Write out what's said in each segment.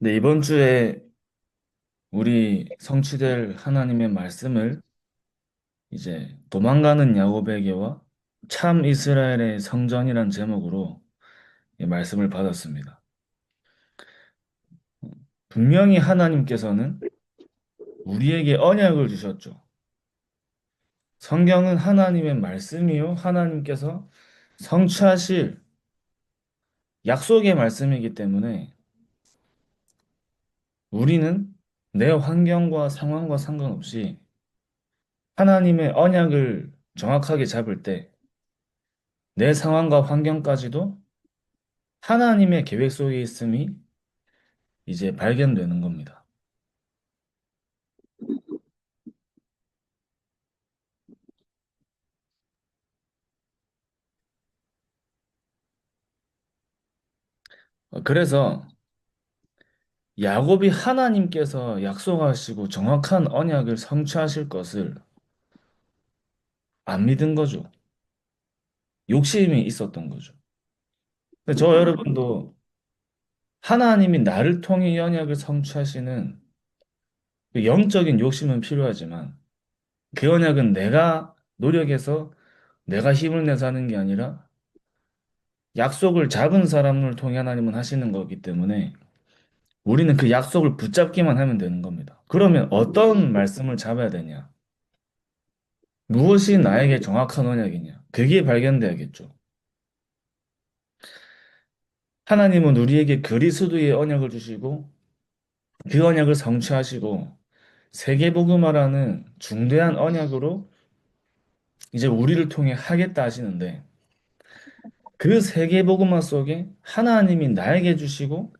네, 이번 주에 우리 성취될 하나님의 말씀을 이제 도망가는 야곱에게와 참 이스라엘의 성전이란 제목으로 이 말씀을 받았습니다. 분명히 하나님께서는 우리에게 언약을 주셨죠. 성경은 하나님의 말씀이요. 하나님께서 성취하실 약속의 말씀이기 때문에 우리는 내 환경과 상황과 상관없이 하나님의 언약을 정확하게 잡을 때 내 상황과 환경까지도 하나님의 계획 속에 있음이 이제 발견되는 겁니다. 그래서 야곱이 하나님께서 약속하시고 정확한 언약을 성취하실 것을 안 믿은 거죠. 욕심이 있었던 거죠. 근데 저 여러분도 하나님이 나를 통해 이 언약을 성취하시는 그 영적인 욕심은 필요하지만 그 언약은 내가 노력해서 내가 힘을 내서 하는 게 아니라 약속을 잡은 사람을 통해 하나님은 하시는 거기 때문에 우리는 그 약속을 붙잡기만 하면 되는 겁니다. 그러면 어떤 말씀을 잡아야 되냐? 무엇이 나에게 정확한 언약이냐? 그게 발견돼야겠죠. 하나님은 우리에게 그리스도의 언약을 주시고 그 언약을 성취하시고 세계복음화라는 중대한 언약으로 이제 우리를 통해 하겠다 하시는데 그 세계복음화 속에 하나님이 나에게 주시고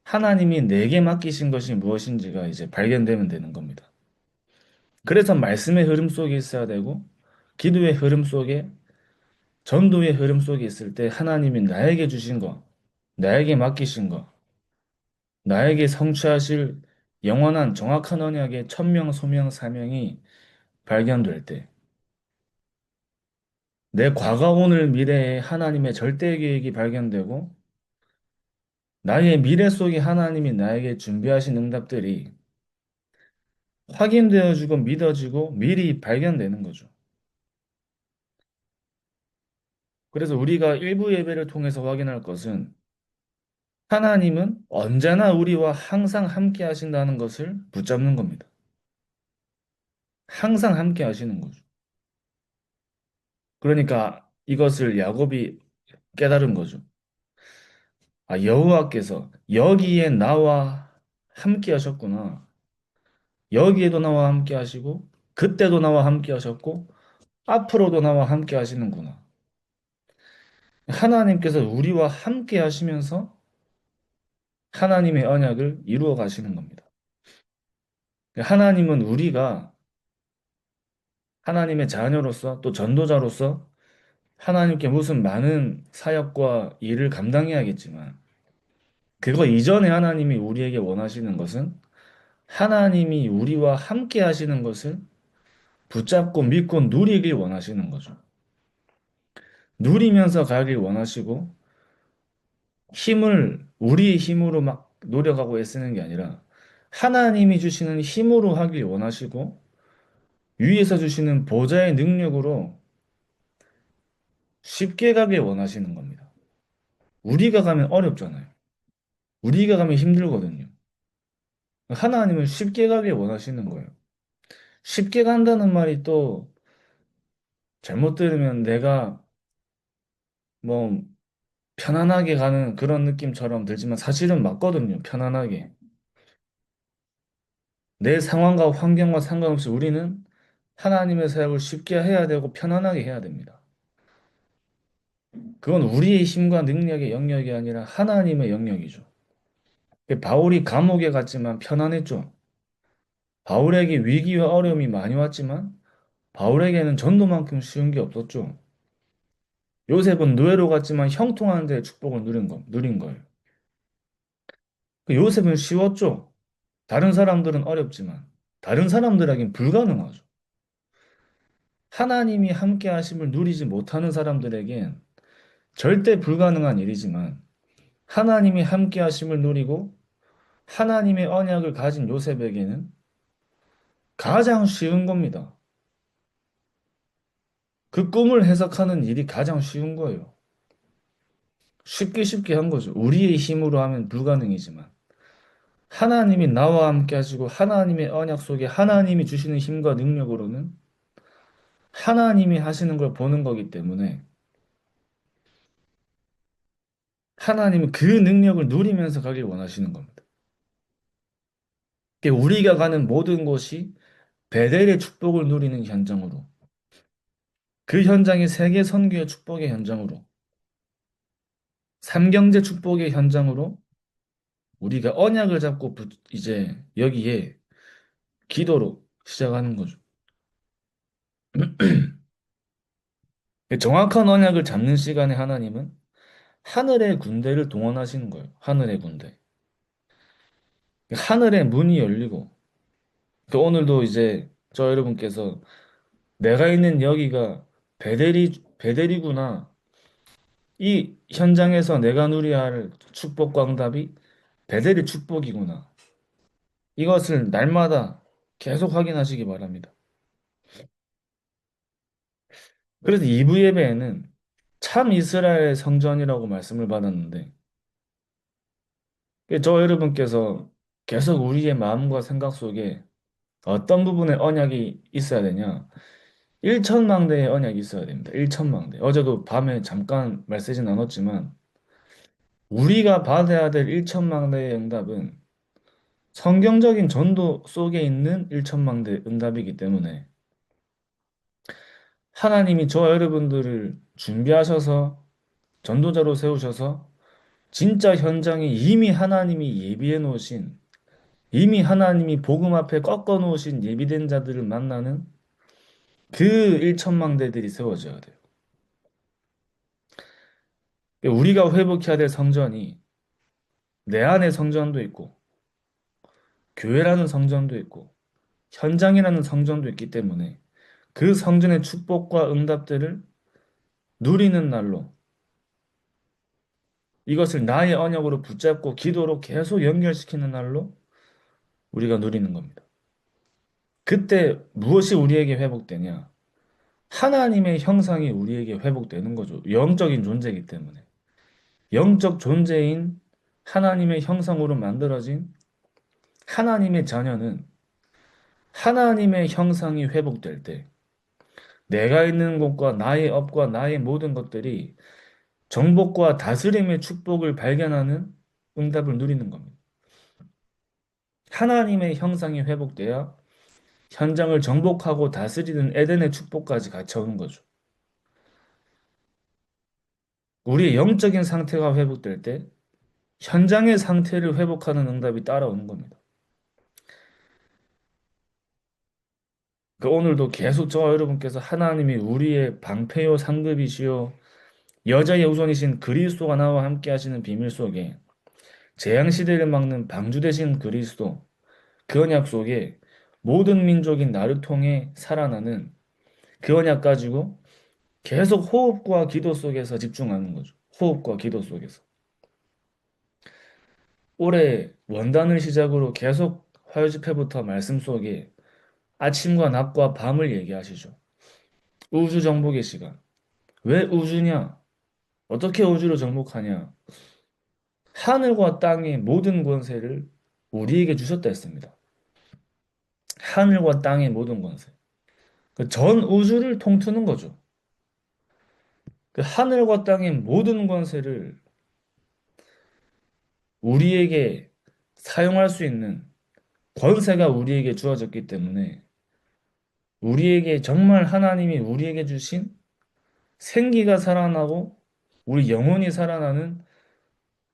하나님이 내게 맡기신 것이 무엇인지가 이제 발견되면 되는 겁니다. 그래서 말씀의 흐름 속에 있어야 되고 기도의 흐름 속에 전도의 흐름 속에 있을 때 하나님이 나에게 주신 거, 나에게 맡기신 거, 나에게 성취하실 영원한 정확한 언약의 천명, 소명, 사명이 발견될 때, 내 과거, 오늘, 미래에 하나님의 절대 계획이 발견되고, 나의 미래 속에 하나님이 나에게 준비하신 응답들이 확인되어지고 믿어지고 미리 발견되는 거죠. 그래서 우리가 일부 예배를 통해서 확인할 것은 하나님은 언제나 우리와 항상 함께 하신다는 것을 붙잡는 겁니다. 항상 함께 하시는 거죠. 그러니까 이것을 야곱이 깨달은 거죠. 아, 여호와께서 여기에 나와 함께 하셨구나. 여기에도 나와 함께 하시고, 그때도 나와 함께 하셨고, 앞으로도 나와 함께 하시는구나. 하나님께서 우리와 함께 하시면서 하나님의 언약을 이루어 가시는 겁니다. 하나님은 우리가 하나님의 자녀로서 또 전도자로서 하나님께 무슨 많은 사역과 일을 감당해야겠지만, 그거 이전에 하나님이 우리에게 원하시는 것은 하나님이 우리와 함께 하시는 것을 붙잡고 믿고 누리길 원하시는 거죠. 누리면서 가길 원하시고 힘을 우리의 힘으로 막 노력하고 애쓰는 게 아니라 하나님이 주시는 힘으로 하길 원하시고 위에서 주시는 보좌의 능력으로 쉽게 가길 원하시는 겁니다. 우리가 가면 어렵잖아요. 우리가 가면 힘들거든요. 하나님은 쉽게 가길 원하시는 거예요. 쉽게 간다는 말이 또 잘못 들으면 내가 뭐 편안하게 가는 그런 느낌처럼 들지만 사실은 맞거든요. 편안하게. 내 상황과 환경과 상관없이 우리는 하나님의 사역을 쉽게 해야 되고 편안하게 해야 됩니다. 그건 우리의 힘과 능력의 영역이 아니라 하나님의 영역이죠. 바울이 감옥에 갔지만 편안했죠. 바울에게 위기와 어려움이 많이 왔지만 바울에게는 전도만큼 쉬운 게 없었죠. 요셉은 노예로 갔지만 형통한 데 축복을 누린 거예요. 요셉은 쉬웠죠. 다른 사람들은 어렵지만 다른 사람들에겐 불가능하죠. 하나님이 함께 하심을 누리지 못하는 사람들에겐 절대 불가능한 일이지만 하나님이 함께 하심을 누리고 하나님의 언약을 가진 요셉에게는 가장 쉬운 겁니다. 그 꿈을 해석하는 일이 가장 쉬운 거예요. 쉽게 쉽게 한 거죠. 우리의 힘으로 하면 불가능이지만. 하나님이 나와 함께 하시고 하나님의 언약 속에 하나님이 주시는 힘과 능력으로는 하나님이 하시는 걸 보는 거기 때문에 하나님은 그 능력을 누리면서 가길 원하시는 겁니다. 그러니까 우리가 가는 모든 곳이 베델의 축복을 누리는 현장으로, 그 현장이 세계 선교의 축복의 현장으로, 삼경제 축복의 현장으로 우리가 언약을 잡고 이제 여기에 기도로 시작하는 거죠. 정확한 언약을 잡는 시간에 하나님은 하늘의 군대를 동원하시는 거예요. 하늘의 군대. 하늘의 문이 열리고, 오늘도 이제 저 여러분께서 내가 있는 여기가 베델이구나. 이 현장에서 내가 누려야 할 축복과 응답이 베델의 축복이구나. 이것을 날마다 계속 확인하시기 바랍니다. 그래서 2부 예배에는 참 이스라엘 성전이라고 말씀을 받았는데, 저 여러분께서 계속 우리의 마음과 생각 속에 어떤 부분에 언약이 있어야 되냐? 1천망대의 언약이 있어야 됩니다. 1천망대. 어제도 밤에 잠깐 메시지 나눴지만, 우리가 받아야 될 1천망대의 응답은 성경적인 전도 속에 있는 1천망대 응답이기 때문에 하나님이 저와 여러분들을 준비하셔서 전도자로 세우셔서 진짜 현장에 이미 하나님이 예비해 놓으신, 이미 하나님이 복음 앞에 꺾어 놓으신 예비된 자들을 만나는 그 1천망대들이 세워져야 돼요. 우리가 회복해야 될 성전이 내 안의 성전도 있고 교회라는 성전도 있고 현장이라는 성전도 있기 때문에 그 성전의 축복과 응답들을 누리는 날로, 이것을 나의 언약으로 붙잡고 기도로 계속 연결시키는 날로 우리가 누리는 겁니다. 그때 무엇이 우리에게 회복되냐? 하나님의 형상이 우리에게 회복되는 거죠. 영적인 존재이기 때문에. 영적 존재인 하나님의 형상으로 만들어진 하나님의 자녀는 하나님의 형상이 회복될 때 내가 있는 곳과 나의 업과 나의 모든 것들이 정복과 다스림의 축복을 발견하는 응답을 누리는 겁니다. 하나님의 형상이 회복돼야 현장을 정복하고 다스리는 에덴의 축복까지 같이 오는 거죠. 우리의 영적인 상태가 회복될 때 현장의 상태를 회복하는 응답이 따라오는 겁니다. 오늘도 계속 저와 여러분께서 하나님이 우리의 방패요 상급이시요 여자의 우선이신 그리스도가 나와 함께 하시는 비밀 속에 재앙시대를 막는 방주 되신 그리스도, 그 언약 속에 모든 민족인 나를 통해 살아나는 그 언약 가지고 계속 호흡과 기도 속에서 집중하는 거죠. 호흡과 기도 속에서. 올해 원단을 시작으로 계속 화요 집회부터 말씀 속에 아침과 낮과 밤을 얘기하시죠. 우주 정복의 시간. 왜 우주냐? 어떻게 우주를 정복하냐? 하늘과 땅의 모든 권세를 우리에게 주셨다 했습니다. 하늘과 땅의 모든 권세. 그 전 우주를 통트는 거죠. 그 하늘과 땅의 모든 권세를 우리에게 사용할 수 있는 권세가 우리에게 주어졌기 때문에 우리에게 정말 하나님이 우리에게 주신 생기가 살아나고 우리 영혼이 살아나는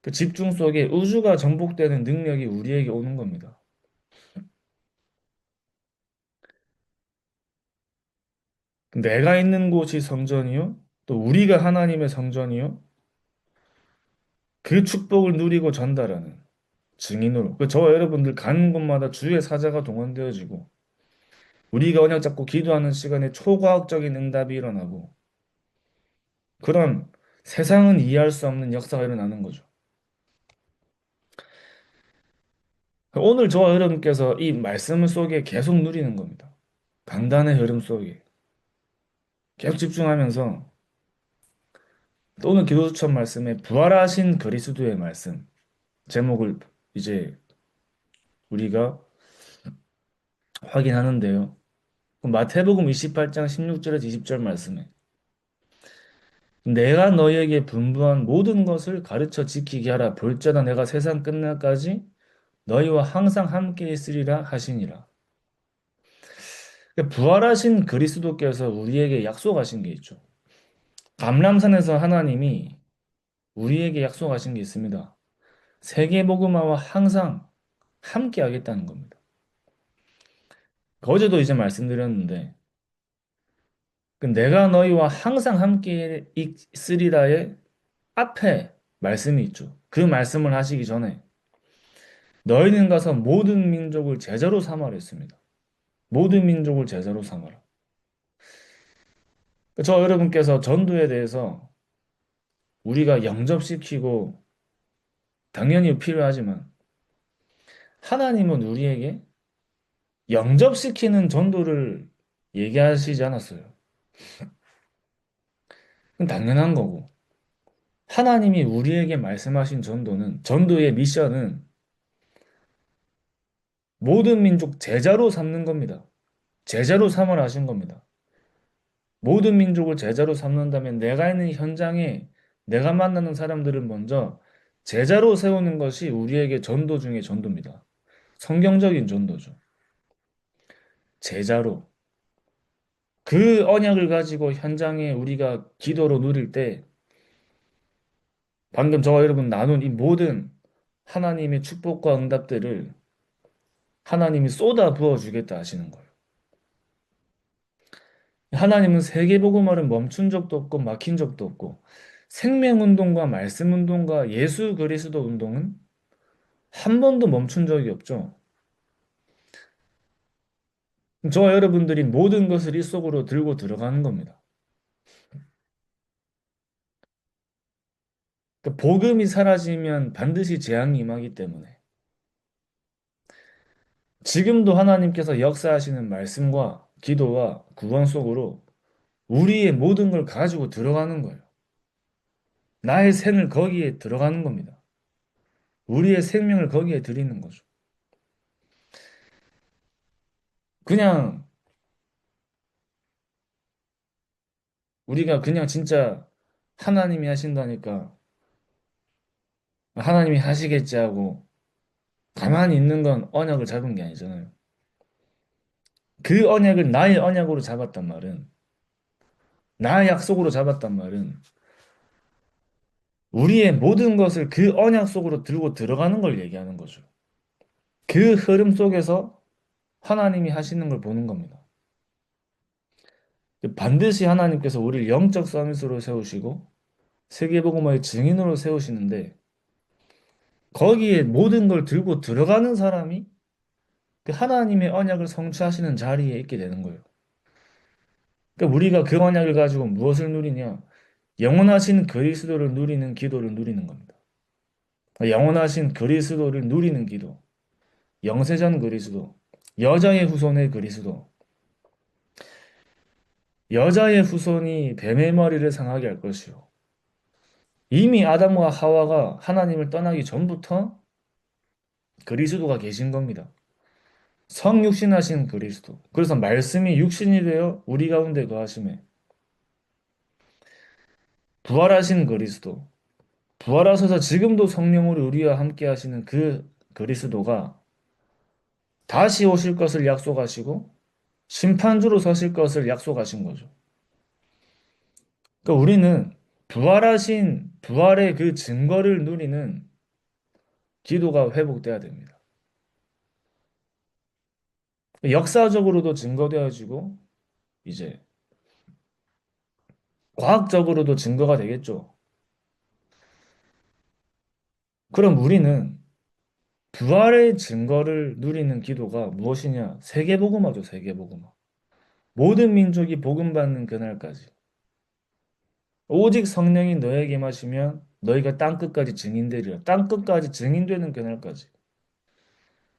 그 집중 속에 우주가 정복되는 능력이 우리에게 오는 겁니다. 내가 있는 곳이 성전이요. 또 우리가 하나님의 성전이요. 그 축복을 누리고 전달하는 증인으로. 저와 여러분들 가는 곳마다 주의 사자가 동원되어지고 우리가 언약 잡고 기도하는 시간에 초과학적인 응답이 일어나고 그런 세상은 이해할 수 없는 역사가 일어나는 거죠. 오늘 저와 여러분께서 이 말씀 속에 계속 누리는 겁니다. 강단의 흐름 속에 계속 집중하면서 또 오늘 기도수천 말씀에 부활하신 그리스도의 말씀 제목을 이제 우리가 확인하는데요. 마태복음 28장 16절에서 20절 말씀에 내가 너희에게 분부한 모든 것을 가르쳐 지키게 하라. 볼지어다 내가 세상 끝날까지 너희와 항상 함께 있으리라 하시니라. 부활하신 그리스도께서 우리에게 약속하신 게 있죠. 감람산에서 하나님이 우리에게 약속하신 게 있습니다. 세계복음화와 항상 함께 하겠다는 겁니다. 어제도 이제 말씀드렸는데 그 내가 너희와 항상 함께 있으리라의 앞에 말씀이 있죠. 그 말씀을 하시기 전에 너희는 가서 모든 민족을 제자로 삼아라 했습니다. 모든 민족을 제자로 삼아라. 저 여러분께서 전도에 대해서 우리가 영접시키고 당연히 필요하지만 하나님은 우리에게 영접시키는 전도를 얘기하시지 않았어요. 그건 당연한 거고. 하나님이 우리에게 말씀하신 전도의 미션은 모든 민족 제자로 삼는 겁니다. 제자로 삼으라 하신 겁니다. 모든 민족을 제자로 삼는다면 내가 있는 현장에 내가 만나는 사람들을 먼저 제자로 세우는 것이 우리에게 전도 중의 전도입니다. 성경적인 전도죠. 제자로. 그 언약을 가지고 현장에 우리가 기도로 누릴 때 방금 저와 여러분 나눈 이 모든 하나님의 축복과 응답들을 하나님이 쏟아 부어 주겠다 하시는 거예요. 하나님은 세계복음화를 멈춘 적도 없고 막힌 적도 없고 생명운동과 말씀운동과 예수 그리스도 운동은 한 번도 멈춘 적이 없죠. 저와 여러분들이 모든 것을 이 속으로 들고 들어가는 겁니다. 그러니까 복음이 사라지면 반드시 재앙이 임하기 때문에 지금도 하나님께서 역사하시는 말씀과 기도와 구원 속으로 우리의 모든 걸 가지고 들어가는 거예요. 나의 생을 거기에 들어가는 겁니다. 우리의 생명을 거기에 드리는 거죠. 그냥 우리가 그냥 진짜 하나님이 하신다니까 하나님이 하시겠지 하고 가만히 있는 건 언약을 잡은 게 아니잖아요. 그 언약을 나의 언약으로 잡았단 말은 나의 약속으로 잡았단 말은 우리의 모든 것을 그 언약 속으로 들고 들어가는 걸 얘기하는 거죠. 그 흐름 속에서 하나님이 하시는 걸 보는 겁니다. 반드시 하나님께서 우리를 영적 서밋으로 세우시고 세계복음화의 증인으로 세우시는데 거기에 모든 걸 들고 들어가는 사람이 그 하나님의 언약을 성취하시는 자리에 있게 되는 거예요. 그러니까 우리가 그 언약을 가지고 무엇을 누리냐? 영원하신 그리스도를 누리는 기도를 누리는 겁니다. 영원하신 그리스도를 누리는 기도. 영세전 그리스도. 여자의 후손의 그리스도. 여자의 후손이 뱀의 머리를 상하게 할 것이요. 이미 아담과 하와가 하나님을 떠나기 전부터 그리스도가 계신 겁니다. 성육신하신 그리스도. 그래서 말씀이 육신이 되어 우리 가운데 거하심에 부활하신 그리스도. 부활하셔서 지금도 성령으로 우리와 함께 하시는 그 그리스도가 다시 오실 것을 약속하시고 심판주로 서실 것을 약속하신 거죠. 그러니까 우리는 부활하신 부활의 그 증거를 누리는 기도가 회복돼야 됩니다. 역사적으로도 증거되어지고 이제 과학적으로도 증거가 되겠죠. 그럼 우리는 부활의 증거를 누리는 기도가 무엇이냐? 세계복음화죠, 세계복음화. 모든 민족이 복음받는 그날까지. 오직 성령이 너에게 마시면 너희가 땅끝까지 증인되리라. 땅끝까지 증인되는 그날까지.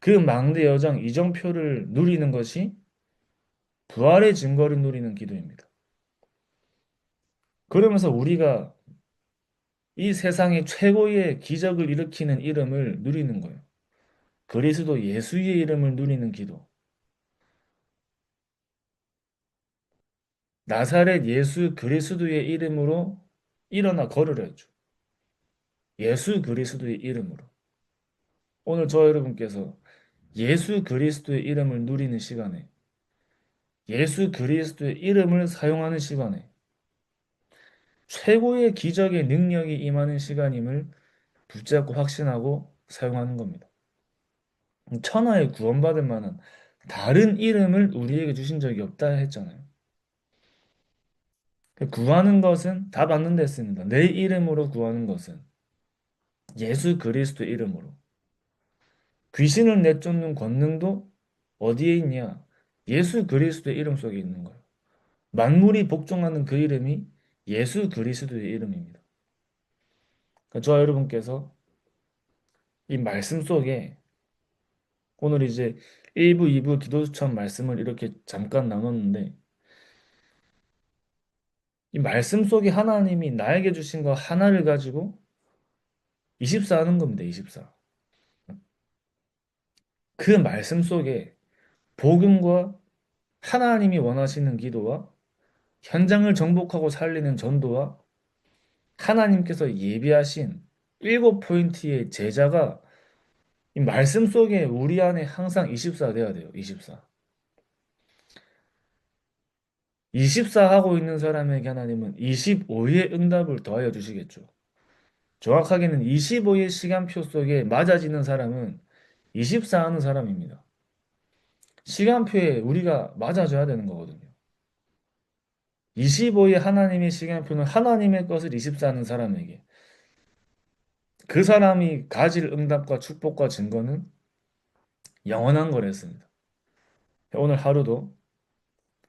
그 망대 여정 이정표를 누리는 것이 부활의 증거를 누리는 기도입니다. 그러면서 우리가 이 세상의 최고의 기적을 일으키는 이름을 누리는 거예요. 그리스도 예수의 이름을 누리는 기도. 나사렛 예수 그리스도의 이름으로 일어나 걸으랬죠. 예수 그리스도의 이름으로. 오늘 저 여러분께서 예수 그리스도의 이름을 누리는 시간에, 예수 그리스도의 이름을 사용하는 시간에 최고의 기적의 능력이 임하는 시간임을 붙잡고 확신하고 사용하는 겁니다. 천하에 구원받을 만한 다른 이름을 우리에게 주신 적이 없다 했잖아요. 구하는 것은 다 받는 데 씁니다. 내 이름으로 구하는 것은 예수 그리스도 이름으로. 귀신을 내쫓는 권능도 어디에 있냐? 예수 그리스도의 이름 속에 있는 거예요. 만물이 복종하는 그 이름이 예수 그리스도의 이름입니다. 그러니까 저와 여러분께서 이 말씀 속에 오늘 이제 1부, 2부 기도처럼 말씀을 이렇게 잠깐 나눴는데 이 말씀 속에 하나님이 나에게 주신 거 하나를 가지고 24 하는 겁니다. 24. 그 말씀 속에 복음과 하나님이 원하시는 기도와 현장을 정복하고 살리는 전도와 하나님께서 예비하신 7포인트의 제자가 이 말씀 속에 우리 안에 항상 24 돼야 돼요. 24. 24 하고 있는 사람에게 하나님은 25의 응답을 더하여 주시겠죠. 정확하게는 25의 시간표 속에 맞아지는 사람은 24 하는 사람입니다. 시간표에 우리가 맞아줘야 되는 거거든요. 25의 하나님의 시간표는 하나님의 것을 24 하는 사람에게 그 사람이 가질 응답과 축복과 증거는 영원한 거랬습니다. 오늘 하루도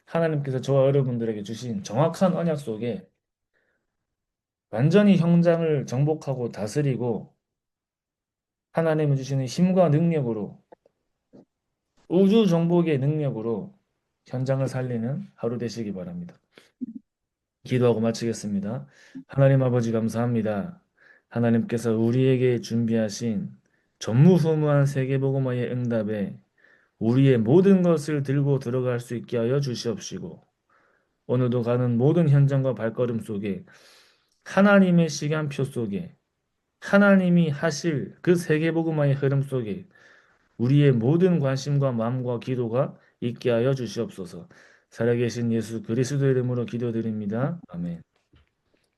하나님께서 저와 여러분들에게 주신 정확한 언약 속에 완전히 현장을 정복하고 다스리고 하나님이 주시는 힘과 능력으로 우주 정복의 능력으로 현장을 살리는 하루 되시기 바랍니다. 기도하고 마치겠습니다. 하나님 아버지 감사합니다. 하나님께서 우리에게 준비하신 전무후무한 세계복음화의 응답에 우리의 모든 것을 들고 들어갈 수 있게 하여 주시옵시고 오늘도 가는 모든 현장과 발걸음 속에 하나님의 시간표 속에 하나님이 하실 그 세계복음화의 흐름 속에 우리의 모든 관심과 마음과 기도가 있게 하여 주시옵소서. 살아계신 예수 그리스도 이름으로 기도드립니다. 아멘.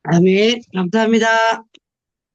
아멘. 감사합니다.